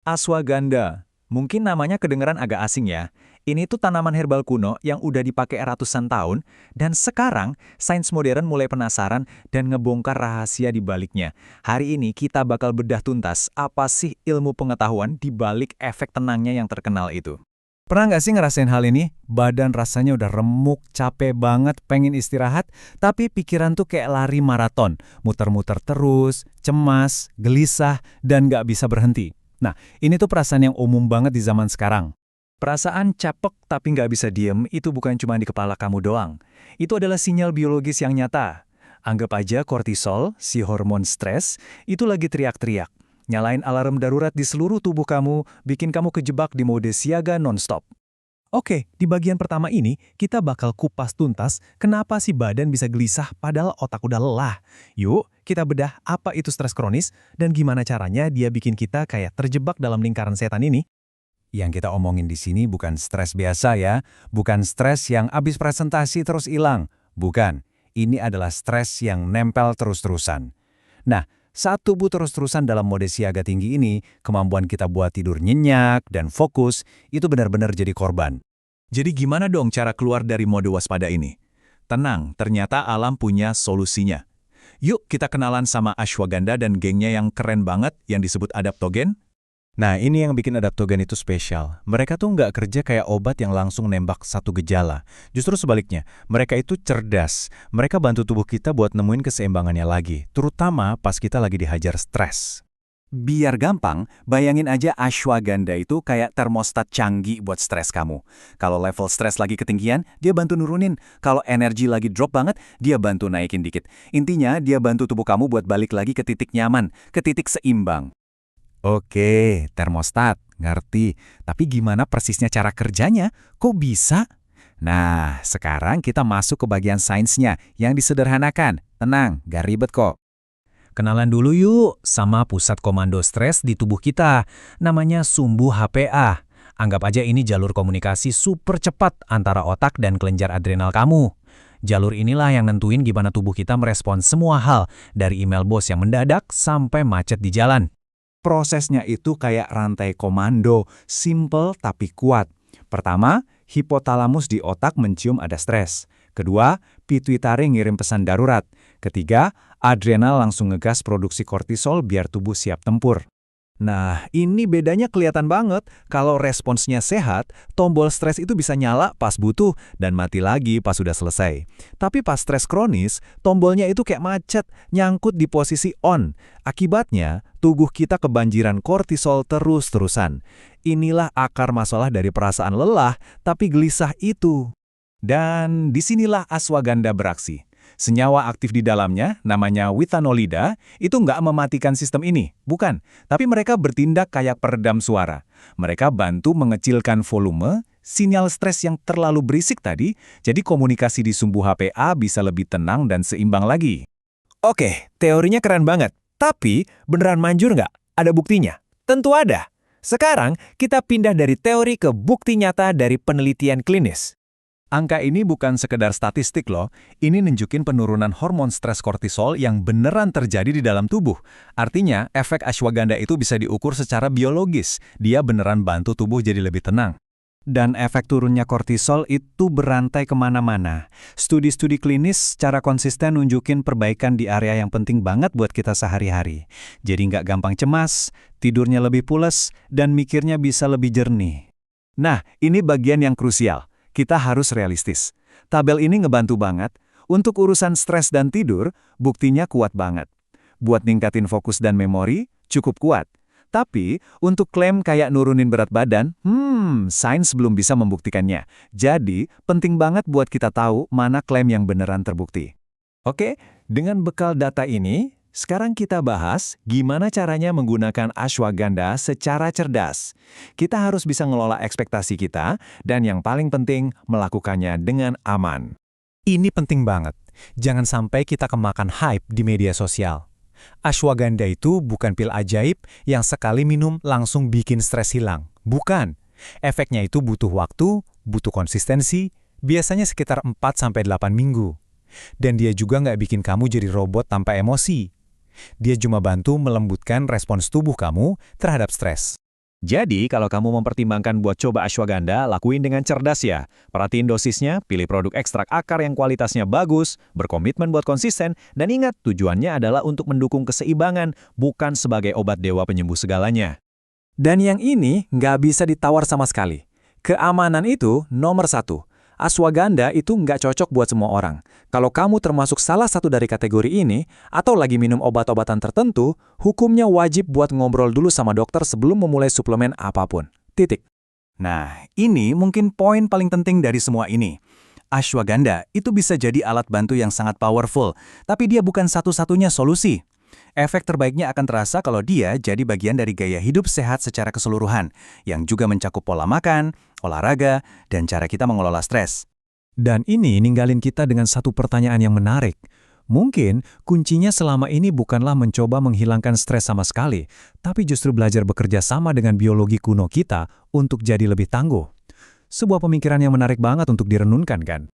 Ashwagandha. Mungkin namanya kedengeran agak asing ya. Ini tuh tanaman herbal kuno yang udah dipakai ratusan tahun, dan sekarang sains modern mulai penasaran dan ngebongkar rahasia di baliknya. Hari ini kita bakal bedah tuntas apa sih ilmu pengetahuan di balik efek tenangnya yang terkenal itu. Pernah nggak sih ngerasain hal ini? Badan rasanya udah remuk, capek banget, pengen istirahat, tapi pikiran tuh kayak lari maraton, muter-muter terus, cemas, gelisah, dan nggak bisa berhenti. Nah, ini tuh perasaan yang umum banget di zaman sekarang. Perasaan capek tapi nggak bisa diem itu bukan cuma di kepala kamu doang. Itu adalah sinyal biologis yang nyata. Anggap aja kortisol, si hormon stres, itu lagi teriak-teriak. Nyalain alarm darurat di seluruh tubuh kamu, bikin kamu kejebak di mode siaga nonstop. Oke, di bagian pertama ini kita bakal kupas tuntas kenapa si badan bisa gelisah padahal otak udah lelah. Yuk, kita bedah apa itu stres kronis dan gimana caranya dia bikin kita kayak terjebak dalam lingkaran setan ini. Yang kita omongin di sini bukan stres biasa ya, bukan stres yang abis presentasi terus hilang. Bukan, ini adalah stres yang nempel terus-terusan. Nah, saat tubuh terus-terusan dalam mode siaga tinggi ini, kemampuan kita buat tidur nyenyak dan fokus itu benar-benar jadi korban. Jadi gimana dong cara keluar dari mode waspada ini? Tenang, ternyata alam punya solusinya. Yuk kita kenalan sama ashwagandha dan gengnya yang keren banget yang disebut adaptogen. Nah, ini yang bikin adaptogen itu spesial. Mereka tuh nggak kerja kayak obat yang langsung nembak satu gejala. Justru sebaliknya, mereka itu cerdas. Mereka bantu tubuh kita buat nemuin keseimbangannya lagi, terutama pas kita lagi dihajar stres. Biar gampang, bayangin aja ashwagandha itu kayak termostat canggih buat stres kamu. Kalau level stres lagi ketinggian, dia bantu nurunin. Kalau energi lagi drop banget, dia bantu naikin dikit. Intinya, dia bantu tubuh kamu buat balik lagi ke titik nyaman, ke titik seimbang. Oke, termostat, ngerti. Tapi gimana persisnya cara kerjanya? Kok bisa? Nah, sekarang kita masuk ke bagian sainsnya yang disederhanakan. Tenang, gak ribet kok. Kenalan dulu yuk sama pusat komando stres di tubuh kita. Namanya sumbu HPA. Anggap aja ini jalur komunikasi super cepat antara otak dan kelenjar adrenal kamu. Jalur inilah yang nentuin gimana tubuh kita merespons semua hal, dari email bos yang mendadak sampai macet di jalan. Prosesnya itu kayak rantai komando, simple tapi kuat. Pertama, hipotalamus di otak mencium ada stres. Kedua, pituitari ngirim pesan darurat. Ketiga, adrenal langsung ngegas produksi kortisol biar tubuh siap tempur. Nah, ini bedanya kelihatan banget. Kalau responsnya sehat, tombol stres itu bisa nyala pas butuh dan mati lagi pas sudah selesai. Tapi pas stres kronis, tombolnya itu kayak macet, nyangkut di posisi on. Akibatnya, tubuh kita kebanjiran kortisol terus-terusan. Inilah akar masalah dari perasaan lelah tapi gelisah itu. Dan disinilah ashwagandha beraksi. Senyawa aktif di dalamnya, namanya withanolida, itu nggak mematikan sistem ini, bukan. Tapi mereka bertindak kayak peredam suara. Mereka bantu mengecilkan volume, sinyal stres yang terlalu berisik tadi, jadi komunikasi di sumbu HPA bisa lebih tenang dan seimbang lagi. Oke, teorinya keren banget. Tapi beneran manjur nggak? Ada buktinya? Tentu ada. Sekarang kita pindah dari teori ke bukti nyata dari penelitian klinis. Angka ini bukan sekedar statistik loh, ini nunjukin penurunan hormon stres kortisol yang beneran terjadi di dalam tubuh. Artinya, efek ashwagandha itu bisa diukur secara biologis, dia beneran bantu tubuh jadi lebih tenang. Dan efek turunnya kortisol itu berantai kemana-mana. Studi-studi klinis secara konsisten nunjukin perbaikan di area yang penting banget buat kita sehari-hari. Jadi nggak gampang cemas, tidurnya lebih pules, dan mikirnya bisa lebih jernih. Nah, ini bagian yang krusial. Kita harus realistis. Tabel ini ngebantu banget. Untuk urusan stres dan tidur, buktinya kuat banget. Buat ningkatin fokus dan memori, cukup kuat. Tapi, untuk klaim kayak nurunin berat badan, sains belum bisa membuktikannya. Jadi, penting banget buat kita tahu mana klaim yang beneran terbukti. Oke, dengan bekal data ini, sekarang kita bahas gimana caranya menggunakan ashwagandha secara cerdas. Kita harus bisa ngelola ekspektasi kita, dan yang paling penting, melakukannya dengan aman. Ini penting banget. Jangan sampai kita kemakan hype di media sosial. Ashwagandha itu bukan pil ajaib yang sekali minum langsung bikin stres hilang. Bukan. Efeknya itu butuh waktu, butuh konsistensi, biasanya sekitar 4-8 minggu. Dan dia juga nggak bikin kamu jadi robot tanpa emosi. Dia cuma bantu melembutkan respons tubuh kamu terhadap stres. Jadi, kalau kamu mempertimbangkan buat coba ashwagandha, lakuin dengan cerdas ya. Perhatiin dosisnya, pilih produk ekstrak akar yang kualitasnya bagus, berkomitmen buat konsisten, dan ingat tujuannya adalah untuk mendukung keseimbangan, bukan sebagai obat dewa penyembuh segalanya. Dan yang ini nggak bisa ditawar sama sekali. Keamanan itu nomor satu. Ashwagandha itu nggak cocok buat semua orang. Kalau kamu termasuk salah satu dari kategori ini, atau lagi minum obat-obatan tertentu, hukumnya wajib buat ngobrol dulu sama dokter sebelum memulai suplemen apapun. Titik. Nah, ini mungkin poin paling penting dari semua ini. Ashwagandha itu bisa jadi alat bantu yang sangat powerful, tapi dia bukan satu-satunya solusi. Efek terbaiknya akan terasa kalau dia jadi bagian dari gaya hidup sehat secara keseluruhan, yang juga mencakup pola makan, olahraga, dan cara kita mengelola stres. Dan ini ninggalin kita dengan satu pertanyaan yang menarik. Mungkin kuncinya selama ini bukanlah mencoba menghilangkan stres sama sekali, tapi justru belajar bekerja sama dengan biologi kuno kita untuk jadi lebih tangguh. Sebuah pemikiran yang menarik banget untuk direnungkan kan?